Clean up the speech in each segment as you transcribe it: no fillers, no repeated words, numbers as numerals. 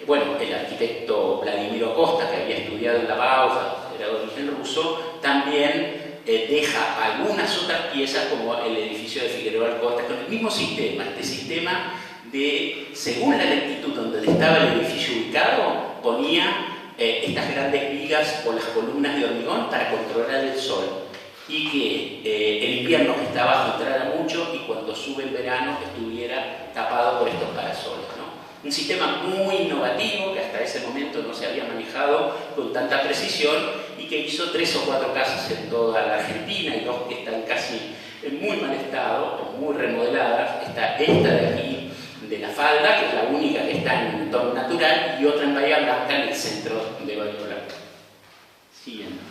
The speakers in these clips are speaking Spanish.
bueno, el arquitecto Vladimiro Costa, que había estudiado en la Bauhaus, era de origen ruso, también deja algunas otras piezas como el edificio de Figueroa Costa, con el mismo sistema, este sistema de, según la lentitud donde estaba el edificio ubicado, ponía estas grandes vigas o las columnas de hormigón para controlar el sol, y que el invierno que está bajo entrara mucho y cuando sube el verano estuviera tapado por estos parasoles, ¿no? Un sistema muy innovativo que hasta ese momento no se había manejado con tanta precisión y que hizo 3 o 4 casas en toda la Argentina, y 2 que están casi en muy mal estado o muy remodeladas. Está esta de aquí, de La Falda, que es la única que está en un entorno natural, y otra en Bahía Blanca, en el centro de Bahía Blanca. Siguiendo.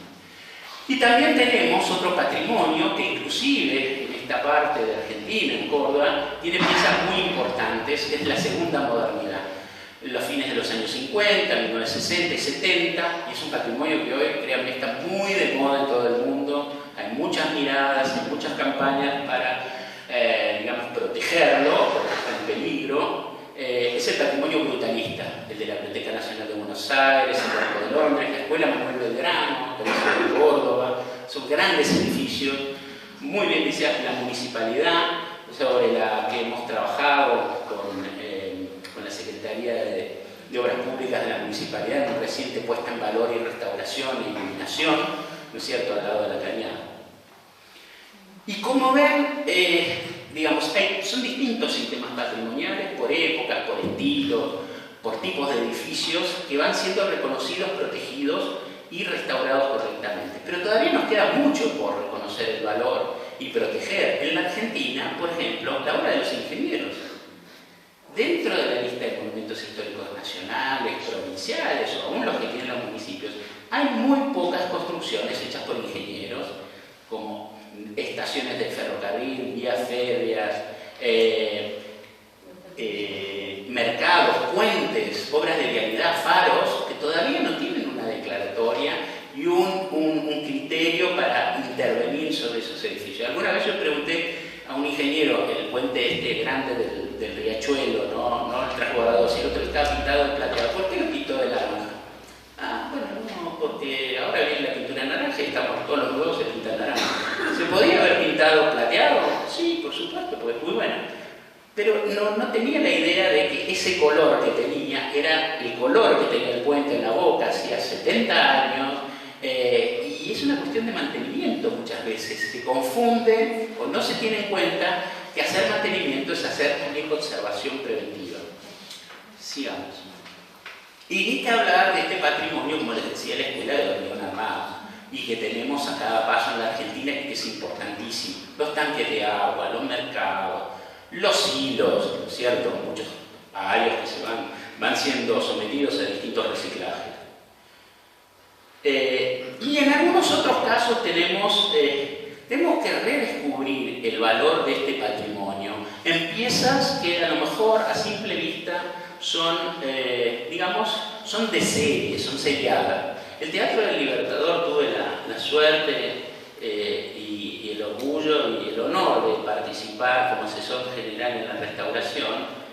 Y también tenemos otro patrimonio que inclusive en esta parte de Argentina, en Córdoba, tiene piezas muy importantes, que es la segunda modernidad. En los fines de los años 50, 1960 y 70, y es un patrimonio que hoy, créanme, está muy de moda en todo el mundo. Hay muchas miradas, hay muchas campañas para, digamos, protegerlo, porque está en peligro. Es el patrimonio brutalista, el de la Biblioteca Nacional de Buenos Aires, el Banco de Londres, la Escuela Manuel Belgrano, el Colegio de Córdoba. Son grandes edificios, muy bien dice la municipalidad, sobre la que hemos trabajado con la Secretaría de Obras Públicas de la Municipalidad, en una reciente puesta en valor y restauración e iluminación, ¿no es cierto?, al lado de la Cañada. Y como ven, digamos, son distintos sistemas patrimoniales por épocas, por estilos, por tipos de edificios que van siendo reconocidos, protegidos y restaurados correctamente. Pero todavía nos queda mucho por reconocer el valor y proteger. En la Argentina, por ejemplo, la obra de los ingenieros. Dentro de la lista de monumentos históricos nacionales, provinciales o aún los que tienen los municipios, hay muy pocas construcciones hechas por ingenieros, como estaciones de ferrocarril, vías férreas, mercados, puentes, obras de vialidad, faros, que todavía no tienen una declaratoria y un criterio para intervenir sobre esos edificios. Alguna vez yo pregunté a un ingeniero, el puente este grande del Riachuelo, no el transbordador, si el otro estaba pintado de plateado, ¿por qué lo pintó de naranja? Ah, bueno, no, porque ahora viene la pintura naranja y estamos todos los nuevos se pintan naranja. ¿Se podía haber pintado plateado? Sí, por supuesto, porque es muy bueno. Pero no tenía la idea de que ese color que tenía era el color que tenía el puente en la boca hacía 70 años, y es una cuestión de mantenimiento muchas veces. Se confunde o no se tiene en cuenta que hacer mantenimiento es hacer también conservación preventiva. Sigamos. Y ni que hablar de este patrimonio, como les decía, la Escuela de Hormigón Armado, y que tenemos a cada paso en la Argentina y que es importantísimo. Los tanques de agua, los mercados, los hilos, ¿no es cierto? Muchos aéreos que se van siendo sometidos a distintos reciclajes. Y en algunos otros casos tenemos que redescubrir el valor de este patrimonio en piezas que a lo mejor a simple vista son, digamos, son de serie, son seriadas. El Teatro del Libertador tuve la suerte y el orgullo y el honor de participar como asesor general en la restauración.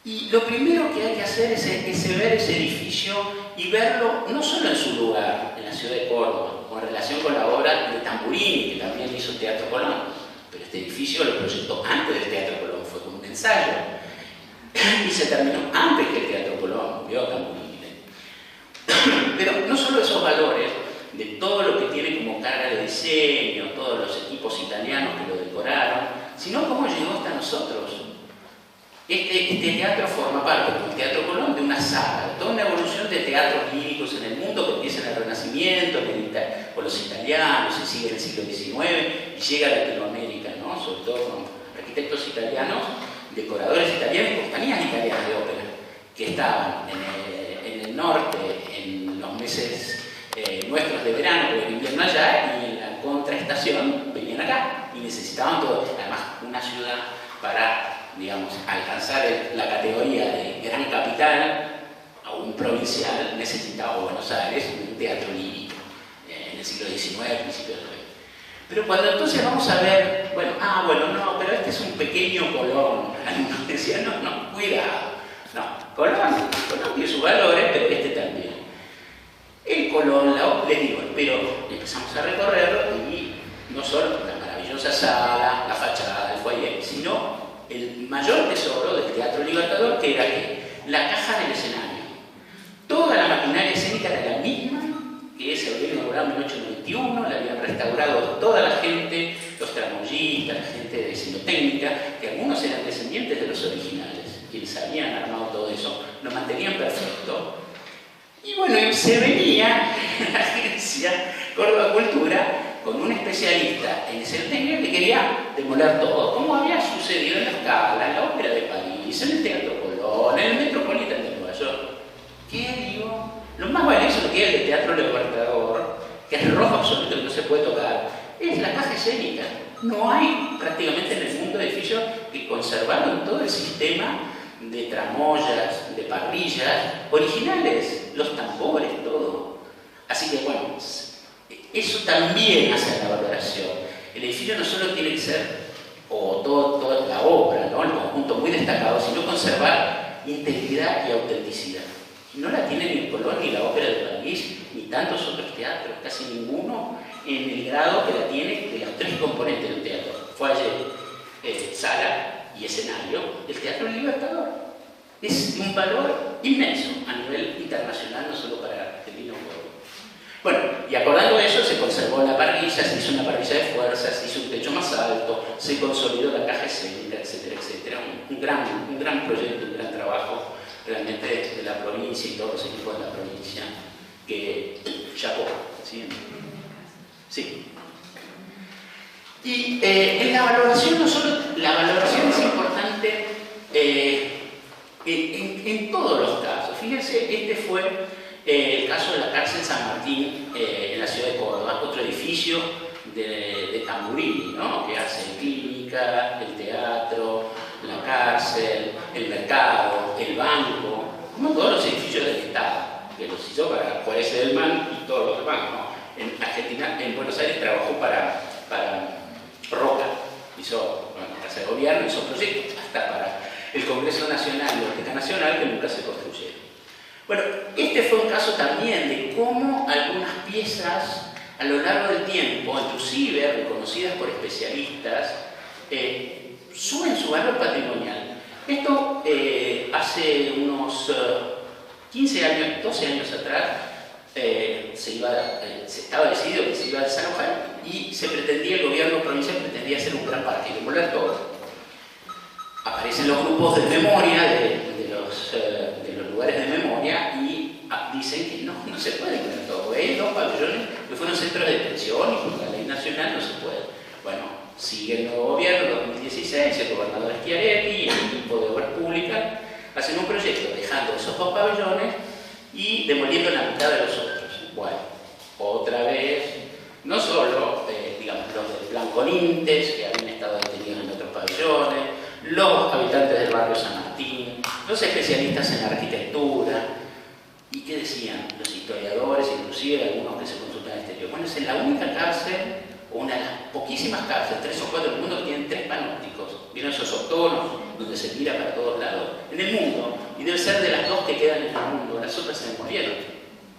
Y lo primero que hay que hacer es ver ese edificio y verlo no solo en su lugar, en la ciudad de Córdoba, con relación con la obra de Tamburini, que también hizo Teatro Colón. Pero este edificio lo proyectó antes del Teatro Colón, fue como un ensayo. Y se terminó antes que el Teatro Colón, vio Tamburini. Pero no solo esos valores, de todo lo que tiene como carga de diseño, todos los equipos italianos que lo decoraron, sino cómo llegó hasta nosotros. Este teatro forma parte, como el Teatro Colón, de una saga, de toda una evolución de teatros líricos en el mundo que empieza en el Renacimiento, con los italianos, se sigue en el siglo XIX y llega a Latinoamérica, ¿no? Sobre todo con arquitectos italianos, decoradores italianos y compañías italianas de ópera, que estaban en el norte en los meses nuestros de verano, porque en invierno allá, y en la contraestación venían acá y necesitaban todo. Además, una ciudad para, digamos, alcanzar la categoría de gran capital a un provincial necesitaba Buenos Aires un teatro lírico en el siglo XIX, principios del XX. Pero cuando entonces vamos a ver, bueno, no, pero este es un pequeño Colón. Algunos decían, no, cuidado. No, Colón tiene sus valores, pero este también. El Colón, les digo, pero empezamos a recorrerlo y no solo la maravillosa sala, la fachada, el foyer, sino el mayor tesoro del Teatro Libertador, que era ¿qué? La caja del escenario. Toda la maquinaria escénica era la misma, que se había inaugurado en 1891, la habían restaurado toda la gente, los tramoyistas, la gente de escenotécnica, que algunos eran descendientes de los originales, quienes habían armado todo eso, lo mantenían perfecto. Y bueno, se venía la agencia Córdoba Cultura con un especialista en escenotécnica que quería demoler todo, como había sucedido en la Scala, en la Ópera de París, en el Teatro Colón, en el Metropolitan de Nueva York. ¿Qué digo? Lo más valioso que es el Teatro Libertador, que es rojo absoluto que no se puede tocar, es la caja escénica. No hay prácticamente en el mundo edificios que conservaron todo el sistema de tramoyas, de parrillas originales, los tambores, todo. Así que bueno, eso también hace la valoración. El edificio no solo tiene que ser, o toda la obra, ¿no? El conjunto muy destacado, sino conservar integridad y autenticidad. No la tiene ni el Colón, ni la Ópera de París, ni tantos otros teatros, casi ninguno en el grado que la tiene de los tres componentes del teatro: foyer, sala y escenario. El Teatro Libertador es de un valor inmenso a nivel internacional, no solo para Argentina. Bueno, y acordando eso, se conservó la parrilla, se hizo una parrilla de fuerza, se hizo un techo más alto, se consolidó la caja escénica, etcétera, etcétera. Un gran proyecto, un gran trabajo realmente de la provincia y todos los equipos de la provincia, que chapó, ¿sí? Sí. Y en la valoración, no solo la valoración es importante en todos los casos. Fíjense, este fue el caso de la cárcel San Martín en la ciudad de Córdoba, otro edificio de Tamburini, ¿no? Que hace clínica, el teatro, la cárcel, el mercado, el banco, como todos los edificios del Estado, que los hizo para Juárez Edelman y todos los demás, ¿no? En Argentina, en Buenos Aires trabajó para Roca, hizo Casa de Gobierno, hizo proyectos hasta para el Congreso Nacional y la Orquesta Nacional, que nunca se construyeron. Bueno, este fue un caso también de cómo algunas piezas a lo largo del tiempo, inclusive reconocidas por especialistas, suben su valor patrimonial. Esto hace unos 15 años, 12 años atrás, se estaba decidido que se iba a desalojar y se pretendía, el gobierno provincial pretendía hacer un gran parque y demoler todo. Aparecen los grupos de memoria de los lugares de memoria y dicen que no se puede demoler todo. Hay dos pabellones que fueron centros de detención y por la ley nacional no se puede. Bueno, sigue el nuevo gobierno en 2016, el gobernador Schiaretti y el equipo de obras públicas hacen un proyecto dejando esos dos pabellones y demoliendo la mitad de los otros. Bueno, otra vez, no solo, digamos, los del Plan Conintes, que habían estado detenidos en otros pabellones, los habitantes del barrio San Martín, los especialistas en arquitectura, y qué decían los historiadores, inclusive algunos que se consultan en el exterior. Bueno, es la única cárcel, o una de las poquísimas cárceles, 3 o 4 del mundo, que tienen 3 panópticos. ¿Vieron esos octógonos donde se mira para todos lados? En el mundo, y debe ser de las 2 que quedan en el mundo, las otras se demolieron.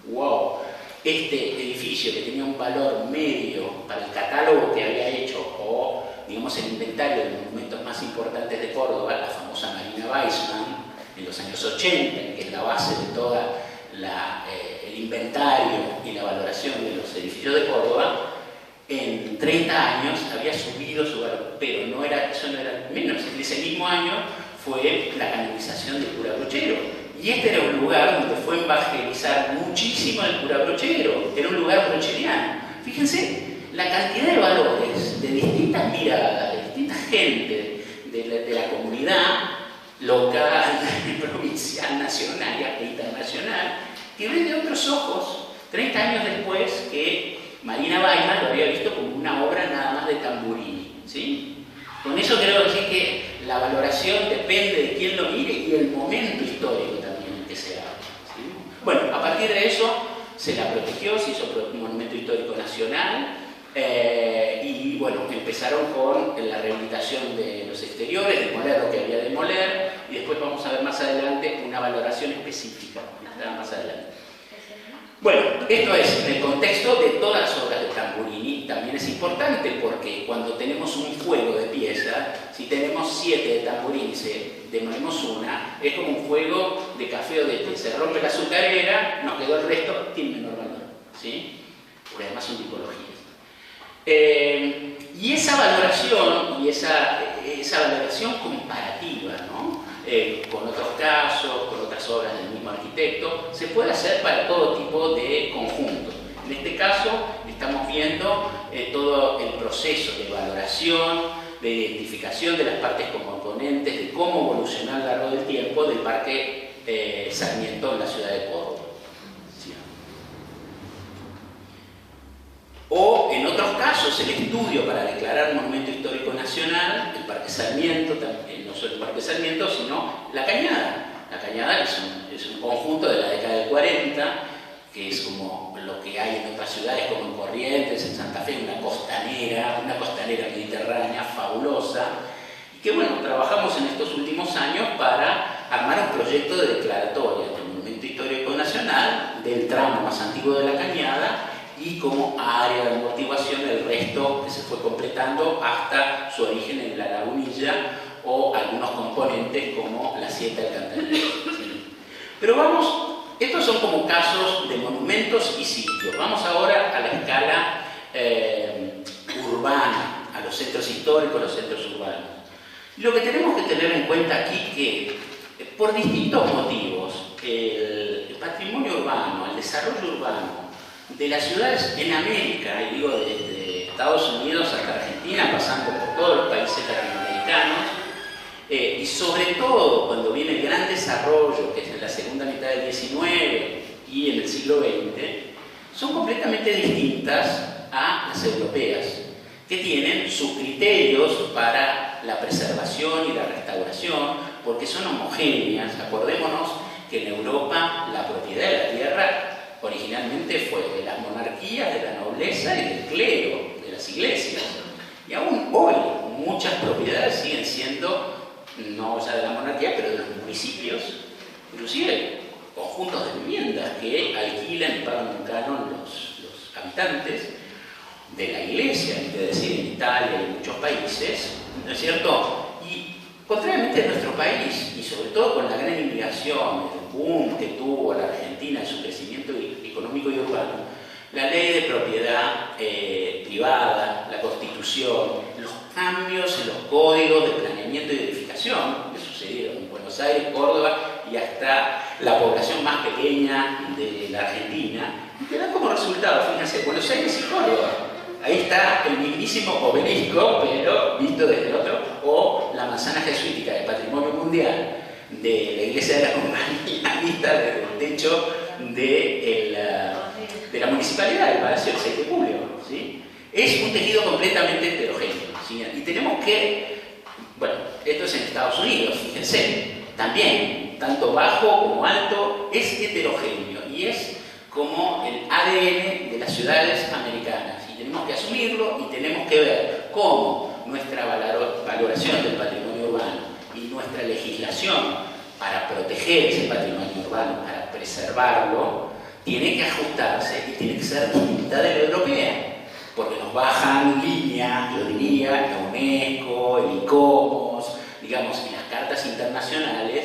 ¡Wow! Este edificio, que tenía un valor medio para el catálogo que había hecho, o digamos el inventario de los monumentos más importantes de Córdoba, la famosa Marina Weissman, en los años 80, que es la base de todo el inventario y la valoración de los edificios de Córdoba, en 30 años había subido su valor, pero eso no era menos. En ese mismo año fue la canonización del cura Brochero. Y este era un lugar donde fue a evangelizar muchísimo el cura Brochero, era un lugar brocheriano. Fíjense la cantidad de valores, de distintas miradas, de distintas gente de la comunidad local, provincial, nacional y hasta internacional, que ven de otros ojos 30 años después que Marina Weissman lo había visto como una obra nada más de Tamburini, ¿sí? Con eso quiero decir que la valoración depende de quién lo mire y el momento histórico también en que se haga, ¿sí? Bueno, a partir de eso se la protegió, se hizo un monumento histórico nacional y bueno, empezaron con la rehabilitación de los exteriores, demoler lo que había de demoler, y después vamos a ver más adelante una valoración específica, más adelante. Bueno, esto es en el contexto de todas las obras de Tamburini. También es importante porque cuando tenemos un juego de piezas, si tenemos 7 de Tamburini, demonemos una, es como un juego de café o de té. Se rompe la azucarera, nos quedó el resto, tiene menor valor, ¿sí? Porque además son tipologías. Y esa valoración, y esa valoración comparativa, ¿no? Con otros casos, con otras obras del mismo arquitecto, se puede hacer para todo tipo de conjuntos. En este caso estamos viendo todo el proceso de valoración, de identificación de las partes componentes, de cómo evolucionó a lo largo del tiempo del Parque Sarmiento en la ciudad de Córdoba. ¿Sí? O en otros casos el estudio para declarar Monumento Histórico Nacional, el Parque Sarmiento, no solo el Parque Sarmiento, sino la Cañada. La Cañada es un conjunto de la década del 40, que es como lo que hay en otras ciudades, como en Corrientes, en Santa Fe, una costanera mediterránea fabulosa, y que bueno, trabajamos en estos últimos años para armar un proyecto de declaratoria del Monumento Histórico Nacional del tramo más antiguo de la Cañada y como área de amortiguación del resto que se fue completando hasta su origen en la Lagunilla o algunos componentes como la Siete Alcantarillas. ¿Sí? Pero vamos, estos son como casos de monumentos y sitios. Vamos ahora a la escala urbana, a los centros históricos, los centros urbanos. Y lo que tenemos que tener en cuenta aquí es que por distintos motivos el patrimonio urbano, el desarrollo urbano de las ciudades en América, y digo desde Estados Unidos hasta Argentina, pasando por todos los países latinoamericanos, y sobre todo cuando viene el gran desarrollo, que es en la segunda mitad del XIX y en el siglo XX, son completamente distintas a las europeas, que tienen sus criterios para la preservación y la restauración, porque son homogéneas. Acordémonos que en Europa la propiedad de la tierra originalmente fue de las monarquías, de la nobleza y del clero, de las iglesias. Y aún hoy muchas propiedades siguen siendo, no ya de la monarquía, pero de los municipios, inclusive conjuntos de viviendas que alquilan y pagan un canon los habitantes de la iglesia, hay que decir, en Italia y en muchos países, ¿no es cierto? Y contrariamente en nuestro país, y sobre todo con la gran inmigración, el boom que tuvo la Argentina en su crecimiento económico y urbano, la ley de propiedad privada, la Constitución, los cambios en los códigos de planeamiento y edificación que sucedieron en Buenos Aires, Córdoba y hasta la población más pequeña de la Argentina, y que dan como resultado, fíjense, Buenos Aires y Córdoba. Ahí está el mismísimo obelisco, pero visto desde otro, o la manzana jesuítica de Patrimonio Mundial de la Iglesia de la Compañía, vista desde el techo de la municipalidad, del Palacio del 6 de Julio. ¿Sí? Es un tejido completamente heterogéneo. ¿Sí? Y tenemos que, bueno, esto es en Estados Unidos, fíjense, también, tanto bajo como alto, es heterogéneo y es como el ADN de las ciudades americanas. Y tenemos que asumirlo y tenemos que ver cómo nuestra valoración del patrimonio urbano y nuestra legislación para proteger ese patrimonio urbano, para preservarlo, tiene que ajustarse y tiene que ser distinta de la europea, porque nos bajan líneas, yo diría, la UNESCO, el ICOMOS, digamos, en las cartas internacionales,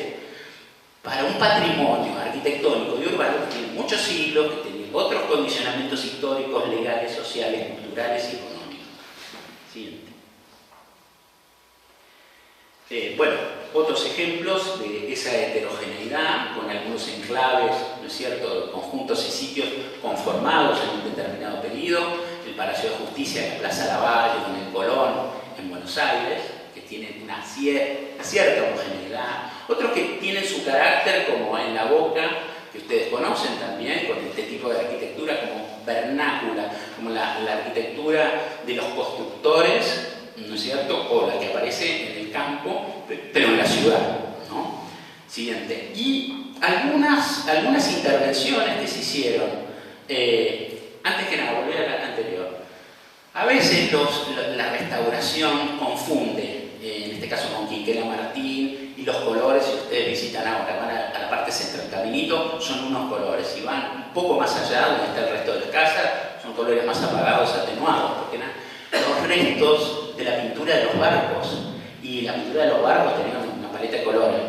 para un patrimonio arquitectónico y urbano que tiene muchos siglos, que tiene otros condicionamientos históricos, legales, sociales, culturales y económicos. Siguiente. Bueno, otros ejemplos de esa heterogeneidad, con algunos enclaves, ¿no es cierto?, conjuntos y sitios conformados en un determinado periodo, el Palacio de Justicia en la Plaza Lavalle, con el Colón en Buenos Aires, que tienen una cierta homogeneidad, otros que tienen su carácter, como en La Boca, que ustedes conocen también, con este tipo de arquitectura como vernácula, como la arquitectura de los constructores, ¿no es cierto?, o la que aparece en el campo, pero en la ciudad, ¿no? Siguiente. Y algunas intervenciones que se hicieron, antes que nada, volver a la anterior. A veces la restauración confunde, en este caso con Quinquela Martín, y los colores, si ustedes visitan ahora, van a la parte central, Caminito, son unos colores, y van un poco más allá, donde está el resto de las casas, son colores más apagados, atenuados, porque los restos de la pintura de los barcos, y la pintura de los barcos tenía una paleta de colores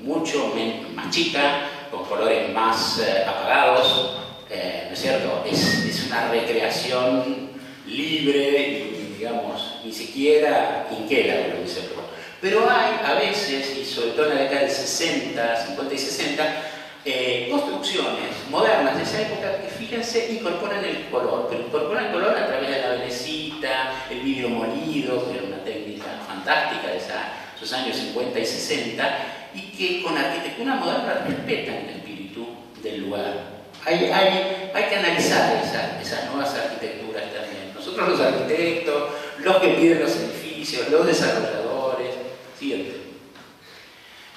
mucho más chica, con colores más apagados, ¿no es cierto? Es una recreación libre y, digamos, ni siquiera Quinquela lo dice. Pero hay a veces, y sobre todo en la década del 60, 50 y 60, construcciones modernas de esa época que, fíjense, incorporan el color, pero incorporan el color a través de la venecita, el vidrio molido, que era una técnica fantástica de esos años 50 y 60, y que con arquitectura moderna respetan el espíritu del lugar. Hay que analizar esas nuevas arquitecturas también. Nosotros los arquitectos, los que piden los edificios, los desarrolladores, siguiente.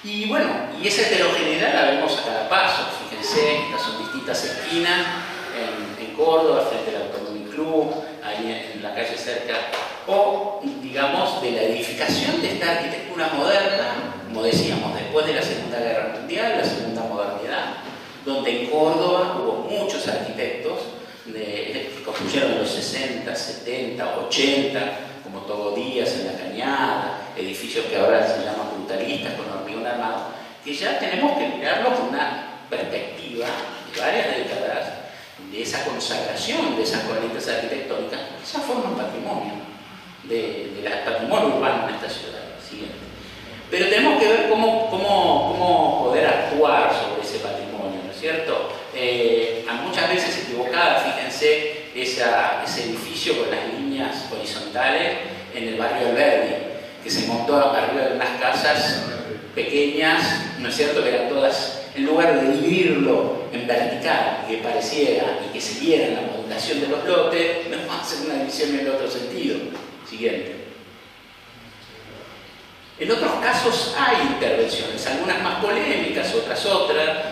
Y bueno, y esa heterogeneidad la vemos a cada paso. Fíjense, estas son distintas esquinas en Córdoba, frente al Automóvil Club, ahí en la calle cerca, o digamos de la edificación de esta arquitectura moderna, como decíamos, después de la Segunda Guerra Mundial, la Segunda Modernidad, donde en Córdoba hubo muchos arquitectos que construyeron en los 60, 70, 80, como Togo Díaz en La Cañada, edificios que ahora se llaman brutalistas con hormigón armado, que ya tenemos que mirarlo con una perspectiva de varias décadas de esa consagración de esas corrientes arquitectónicas, que ya forman patrimonio del patrimonio urbano en esta ciudad. Siguiente. Pero tenemos que ver cómo poder actuar sobre ese patrimonio, ¿no es cierto? Muchas veces equivocada, fíjense, ese edificio con las líneas horizontales en el barrio Alberdi, que se montó arriba de unas casas pequeñas, ¿no es cierto?, que eran todas, en lugar de dividirlo en vertical, que pareciera y que se viera la modulación de los lotes, nos vamos a hacer una división en el otro sentido. Siguiente. En otros casos hay intervenciones, algunas más polémicas, otras.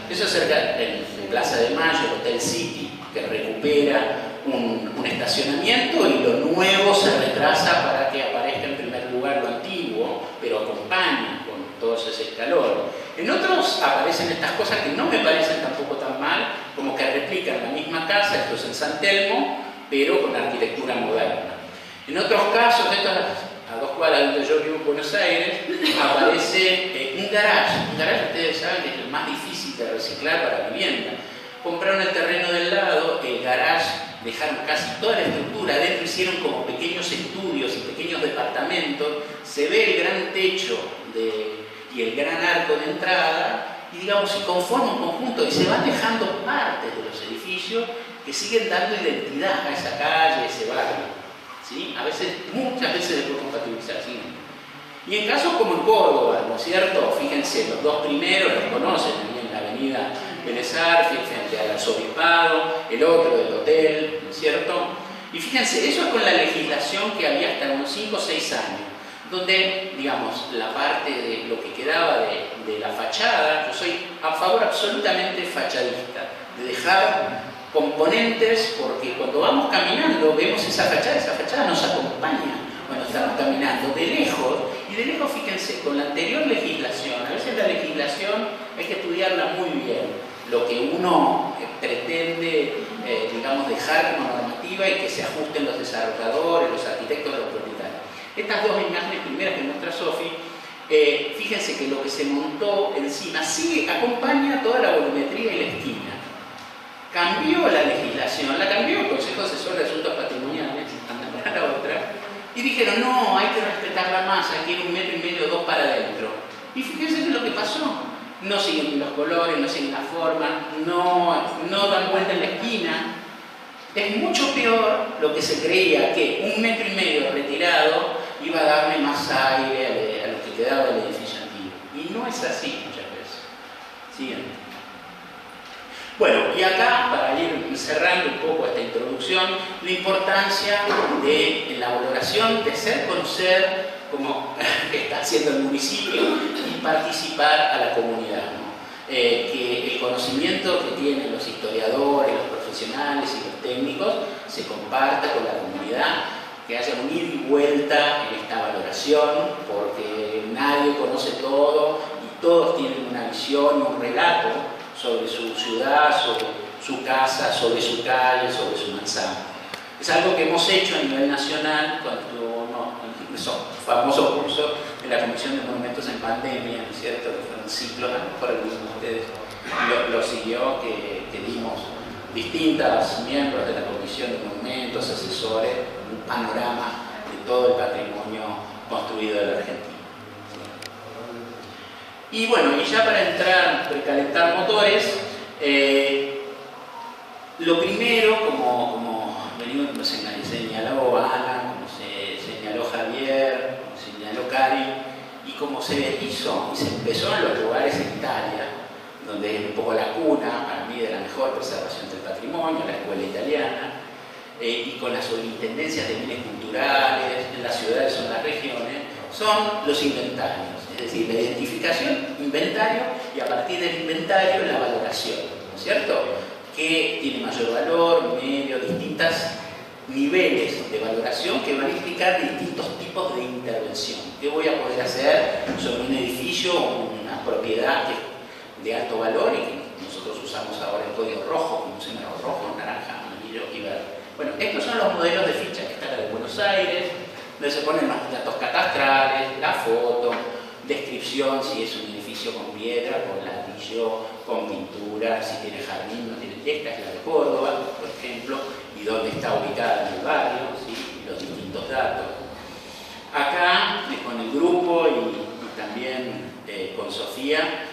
Eso es cerca en Plaza de Mayo, el Hotel City, que recupera un estacionamiento y lo nuevo se retrasa para que aparezca en primer lugar lo antiguo, pero acompaña con todos esos escalones. En otros aparecen estas cosas que no me parecen tampoco tan mal, como que replican la misma casa, esto es en San Telmo, pero con arquitectura moderna. En otros casos, a 2 cuadras donde yo vivo en Buenos Aires, aparece un garage. Un garage, ustedes saben que es el más difícil de reciclar para vivienda. Compraron el terreno del lado, el garage, dejaron casi toda la estructura, adentro hicieron como pequeños estudios y pequeños departamentos, se ve el gran techo y el gran arco de entrada, y digamos, se conforma un conjunto y se van dejando partes de los edificios que siguen dando identidad a esa calle, a ese barrio. ¿Sí? Muchas veces se puede compatibilizar, ¿sí? Y en casos como en Córdoba, ¿no es cierto? Fíjense, los dos primeros los conocen, en la avenida Vélez Arfiel, frente al arzobispado, el otro del hotel, ¿no es cierto? Y fíjense, eso es con la legislación que había hasta unos 5 o 6 años, donde, digamos, la parte de lo que quedaba de la fachada, yo soy a favor absolutamente fachadista, de dejar componentes, porque cuando vamos caminando vemos esa fachada nos acompaña cuando estamos caminando de lejos, y de lejos, fíjense, con la anterior legislación, a veces la legislación hay que estudiarla muy bien, lo que uno pretende, digamos, dejar como normativa y que se ajusten los desarrolladores, los arquitectos, los propietarios. Estas dos imágenes primeras que muestra Sofi, fíjense que lo que se montó encima sí acompaña toda la volumetría y la esquina. Cambió la legislación, la cambió el Consejo Asesor de Asuntos Patrimoniales, anda para la otra, y dijeron, no, hay que respetarla más, hay que ir 1,5 metros, 2 para adentro. Y fíjense que es lo que pasó. No siguen los colores, no siguen la forma, no dan vuelta en la esquina. Es mucho peor lo que se creía, que 1,5 metros retirado iba a darle más aire a lo que quedaba del edificio antiguo. Y no es así muchas veces. Siguiente. Bueno, y acá, para ir cerrando un poco esta introducción, la importancia de la valoración de ser conocer, como está haciendo el municipio, y participar a la comunidad, ¿no? Que el conocimiento que tienen los historiadores, los profesionales y los técnicos se comparta con la comunidad, que haya un ida y vuelta en esta valoración, porque nadie conoce todo y todos tienen una visión, un relato sobre su ciudad, sobre su casa, sobre su calle, sobre su manzana. Es algo que hemos hecho a nivel nacional cuando tuvo esos famosos cursos de la Comisión de Monumentos en Pandemia, ¿no es cierto? Que fueron ciclos, a lo mejor algunos de ustedes lo siguió, que dimos distintos miembros de la Comisión de Monumentos, asesores, un panorama de todo el patrimonio construido de la Argentina. Y bueno, y ya para entrar, precalentar motores, lo primero, como se señaló Ana, como se señaló Javier, como señaló Cari, y como se hizo y se empezó en los lugares en Italia, donde es un poco la cuna, para mí, de la mejor preservación del patrimonio, la escuela italiana, y con las superintendencias de bienes culturales, en las ciudades o en las regiones, son los inventarios, es decir, la identificación, inventario, y a partir del inventario la valoración, ¿no es cierto? Que tiene mayor valor, medio, distintos niveles de valoración que van a implicar distintos tipos de intervención. ¿Qué voy a poder hacer sobre un edificio o una propiedad de alto valor y que nosotros usamos ahora el código rojo, como se llama rojo, naranja, amarillo y verde? Bueno, estos son los modelos de ficha que está la de Buenos Aires, donde se ponen los datos catastrales, la foto, descripción, si es un edificio con piedra, con ladrillo, con pintura, si tiene jardín, no tiene. Esta es la de Córdoba, por ejemplo, y dónde está ubicada en el barrio, ¿sí? Los distintos datos. Acá, con el grupo y también con Sofía,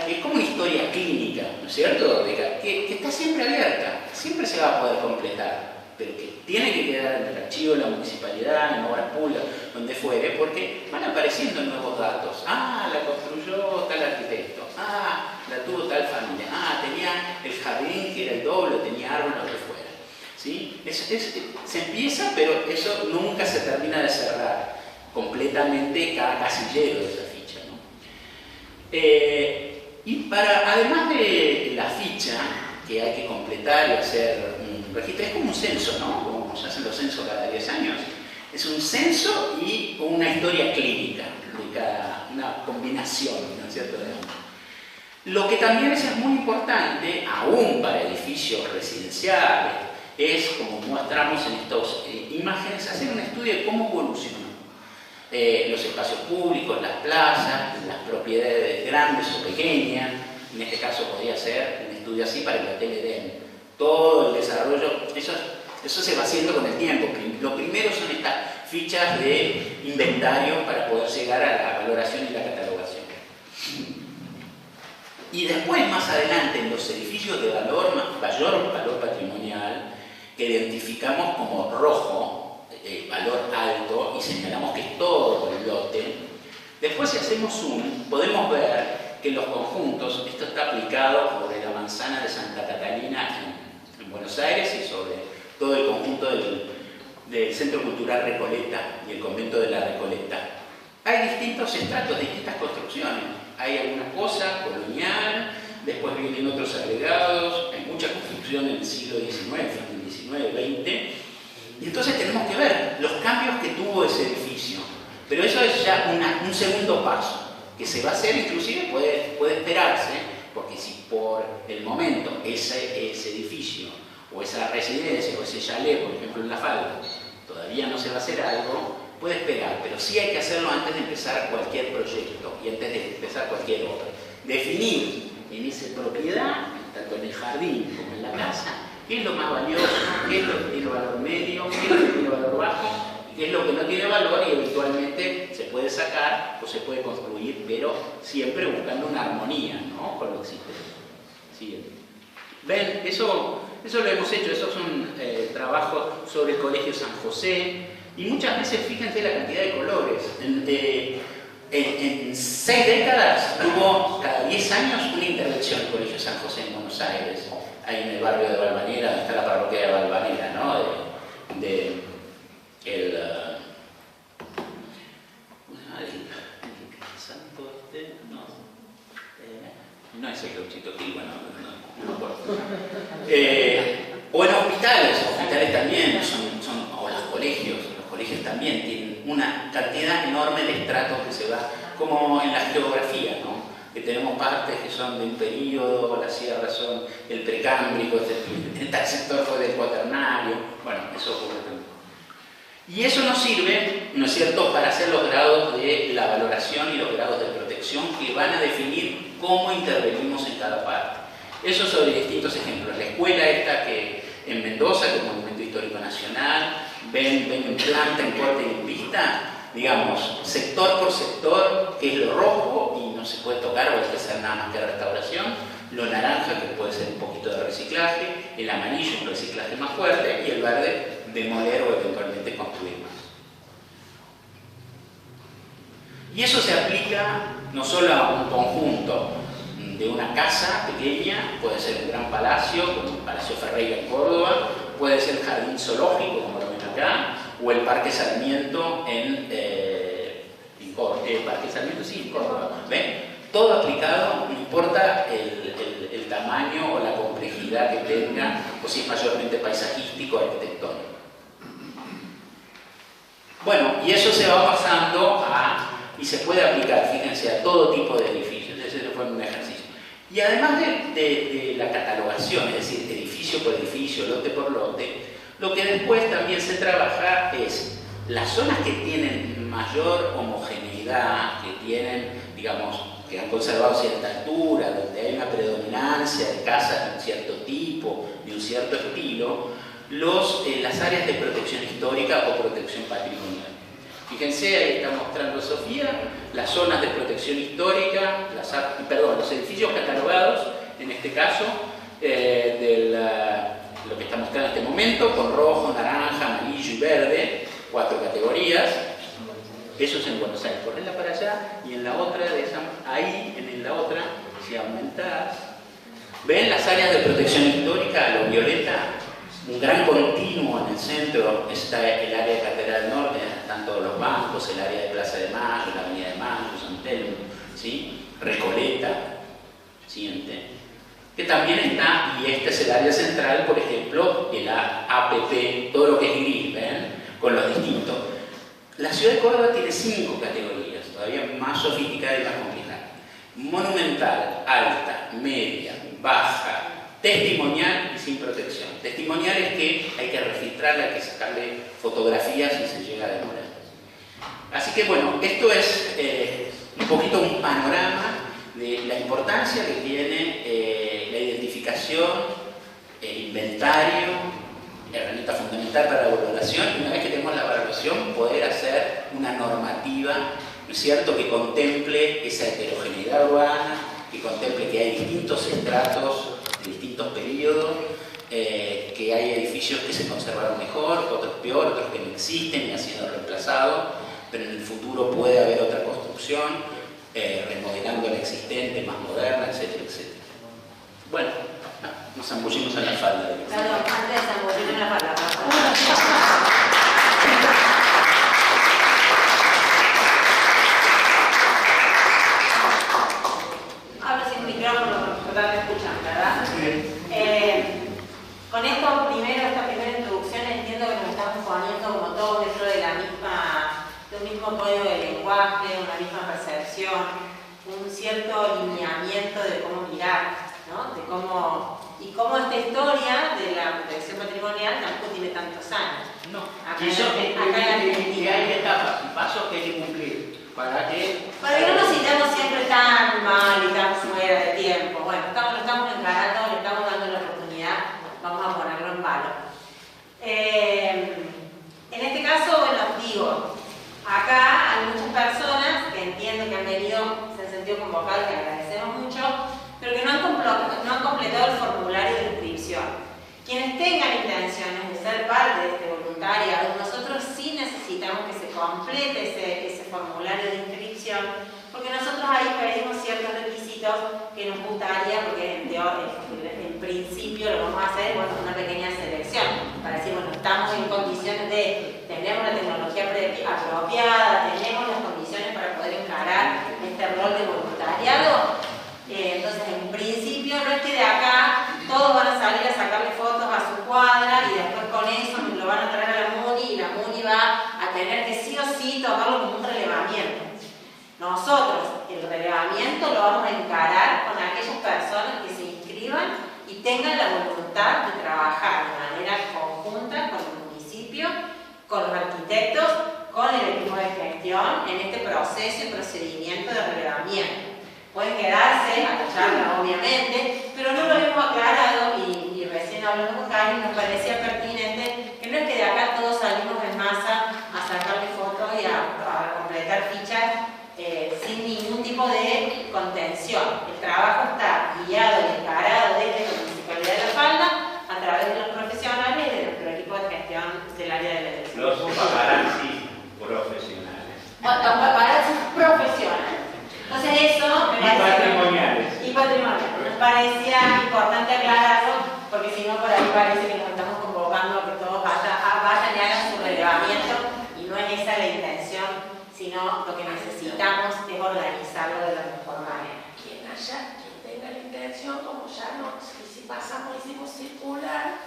es como una historia clínica, ¿no es cierto? Que está siempre abierta, siempre se va a poder completar, pero que tiene que quedar en el archivo de la municipalidad, en obras públicas, donde fuere, porque van apareciendo nuevos datos. Ah, la construyó tal arquitecto. Ah, la tuvo tal familia. Ah, tenía el jardín que era el doble, tenía árboles, lo que fuera. ¿Sí? Se empieza, pero eso nunca se termina de cerrar completamente cada casillero de esa ficha, ¿no? Y además de la ficha, que hay que completar y hacer un registro, es como un censo, ¿no? Como se hacen los censos cada 10 años. Es un censo y una historia clínica, una combinación, ¿no es cierto? Lo que también es muy importante, aún para edificios residenciales, es, como mostramos en estas imágenes, hacer un estudio de cómo evolucionó los espacios públicos, las plazas, las propiedades grandes o pequeñas. En este caso podría ser un estudio así para el Hotel Edén. Todo el desarrollo, eso se va haciendo con el tiempo. Lo primero son estas fichas de inventario para poder llegar a la valoración y la catalogación. Y después, más adelante, en los edificios de mayor valor patrimonial, que identificamos como rojo, valor alto, y señalamos que es todo el lote, después si hacemos zoom, podemos ver que los conjuntos, esto está aplicado sobre la manzana de Santa Catalina en Buenos Aires y sobre todo el conjunto del Centro Cultural Recoleta y el Convento de la Recoleta. Hay distintos estratos, distintas construcciones. Hay alguna cosa colonial, después vienen otros agregados, hay mucha construcción en el siglo XIX, XIX, XX, y entonces tenemos que ver los cambios que tuvo ese edificio. Pero eso es ya un segundo paso, que se va a hacer, inclusive puede esperarse, porque si por el momento ese edificio, o esa residencia, o ese chalet, por ejemplo en La Falda, todavía no se va a hacer algo, puede esperar, pero sí hay que hacerlo antes de empezar cualquier proyecto y antes de empezar cualquier obra. Definir en esa propiedad, tanto en el jardín como en la casa, qué es lo más valioso, qué es lo que tiene valor medio, qué es lo que tiene valor bajo, y qué es lo que no tiene valor y eventualmente se puede sacar o se puede construir, pero siempre buscando una armonía, ¿no?, con lo existente. Siguiente. ¿Ven? Eso lo hemos hecho, esos son trabajos sobre el Colegio San José. Y muchas veces, fíjense la cantidad de colores. En 6 décadas tuvo cada 10 años una intervención el Colegio San José en Buenos Aires, ahí en el barrio de Valvanera, donde está la parroquia de Valvanera, ¿no? No es el Gauchito Gil, bueno, no me acuerdo. O en hospitales también, o los colegios edificios también tienen una cantidad enorme de estratos que se va, como en la geografía, ¿no? Que tenemos partes que son de un periodo, las sierras son del precámbrico, tal sector fue del cuaternario, bueno, eso ocurre también. Y eso nos sirve, ¿no es cierto?, para hacer los grados de la valoración y los grados de protección que van a definir cómo intervenimos en cada parte. Eso sobre distintos ejemplos. La escuela esta que en Mendoza, que es un monumento histórico nacional, ven en planta, en corte y en pista, digamos, sector por sector, que es lo rojo y no se puede tocar o hay que hacer nada más que restauración, lo naranja, que puede ser un poquito de reciclaje, el amarillo, un reciclaje más fuerte, y el verde, demoler o eventualmente construir más. Y eso se aplica no solo a un conjunto de una casa pequeña, puede ser un gran palacio, como el Palacio Ferreira en Córdoba, puede ser el jardín zoológico, como lo ven acá, o el Parque Sarmiento en Córdoba. Parque Sarmiento, sí, en Córdoba. ¿Ven? Todo aplicado, no importa el tamaño o la complejidad que tenga, o si es mayormente paisajístico o arquitectónico. Bueno, y eso se va pasando y se puede aplicar, fíjense, a todo tipo de edificios. Ese fue un ejercicio. Y además de la catalogación, es decir, edificio por edificio, lote por lote, lo que después también se trabaja es las zonas que tienen mayor homogeneidad, que tienen, digamos, que han conservado cierta altura, donde hay una predominancia de casas de un cierto tipo, de un cierto estilo, las áreas de protección histórica o protección patrimonial. Fíjense, ahí está mostrando Sofía, las zonas de protección histórica, los edificios catalogados, en este caso, lo que está mostrando en este momento, con rojo, naranja, amarillo y verde, 4 categorías. Eso es en Buenos Aires, correrla para allá, y en la otra, ahí, en la otra, si aumentás, ¿ven las áreas de protección histórica, lo violeta? Un gran continuo en el centro está el área de Catedral Norte, están todos los bancos, el área de Plaza de Mayo, la Avenida de Mayo, San Telmo, ¿sí? Recoleta, siguiente. Que también está, y este es el área central, por ejemplo, el APP, todo lo que es gris, ¿ven? Con los distintos. La ciudad de Córdoba tiene 5 categorías, todavía más sofisticada y más compleja. Monumental, alta, media, baja, testimonial y sin protección. Testimonial es que hay que registrarla, hay que sacarle fotografías y se llega a demorar. Así que bueno, esto es un poquito un panorama de la importancia que tiene la identificación, el inventario, herramienta fundamental para la valoración, y una vez que tenemos la valoración, poder hacer una normativa, ¿no es cierto?, que contemple esa heterogeneidad urbana, que contemple que hay distintos estratos de distintos periodos, que hay edificios que se conservaron mejor, otros peor, otros que no existen y han sido reemplazados, pero en el futuro puede haber otra construcción, remodelando la existente, más moderna, etcétera, etcétera. Bueno, nos zambullimos en la falda. Claro, antes de zambullirnos en la falda. Hablo sin micrófono porque total me escuchan, ¿verdad? Sí. Con esta primera introducción entiendo que nos estamos poniendo como todos dentro de un mismo código de lenguaje, una misma percepción, un cierto alineamiento de cómo mirar, ¿no? De cómo esta historia de la protección patrimonial tampoco tiene tantos años. No, acá y hay etapas y pasos que hay que cumplir para que no nos sintamos siempre tan mal y tan fuera de tiempo. Bueno, lo estamos encarando, le estamos dando la oportunidad, vamos a ponerlo en valor. En este caso, bueno, digo, acá hay muchas personas que entiendo que han venido, se han sentido convocadas, que agradecemos mucho, pero que no han completado el formulario de inscripción. Quienes tengan intenciones de ser parte de este voluntariado, nosotros sí necesitamos que se complete ese formulario de inscripción, porque nosotros ahí pedimos ciertos requisitos que nos gustaría, porque en principio lo vamos a hacer, bueno, una pequeña selección, para decir, bueno, estamos en condiciones de, tenemos la tecnología apropiada, tenemos las condiciones para poder encarar este rol de voluntariado. Entonces, en principio, no es que de acá todos van a salir a sacarle fotos a su cuadra y después con eso lo van a traer a la MUNI y la MUNI va a tener sí tomarlo como un relevamiento. Nosotros el relevamiento lo vamos a encarar con aquellas personas que se inscriban y tengan la voluntad de trabajar de manera conjunta con el municipio, con los arquitectos, con el equipo de gestión en este proceso y procedimiento de relevamiento. Pueden quedarse a la charla, obviamente, pero no lo hemos aclarado y recién hablando con Cari nos parecía pertinente que no es que de acá todos salimos en masa a sacarle fotos y a completar fichas sin ningún tipo de contención. El trabajo está guiado y encarado desde la Municipalidad de La Falda a través de los profesionales y de nuestro equipo de gestión del área de la elección. Los paparazzi profesionales. Paparazzi profesionales. Entonces eso me parece... Y patrimoniales. Nos parecía importante aclararlo porque si no por ahí parece que nos estamos convocando a que todos vayan y hagan su relevamiento y no es esa la intención, sino lo que necesitamos es organizarlo de la mejor manera. Quien tenga la intención, como ya no, si pasamos, hicimos circular,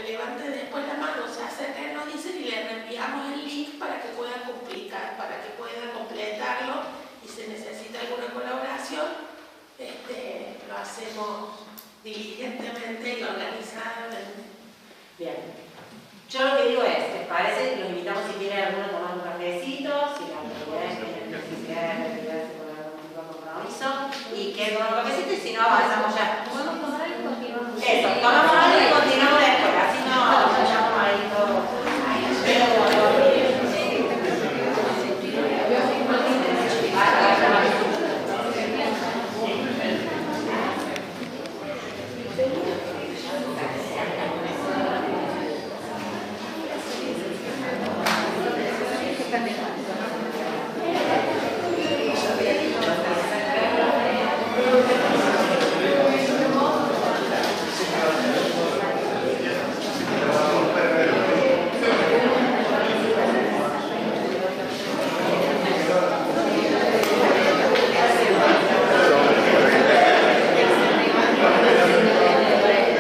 levante después la mano, se acerquen, nos dicen y le reenviamos el link para que puedan complicar, para que puedan completarlo y se necesita alguna colaboración, lo hacemos diligentemente y organizadamente. Bien. Yo lo que digo es, ¿les parece? Los invitamos si quieren alguno a tomar un cafecito, si la autoridad tiene necesidad de retirarse con algún tipo de compromiso, y que tomen un cafecito y si no avanzamos ya. ¿Podemos tomar algo? Eso, tomamos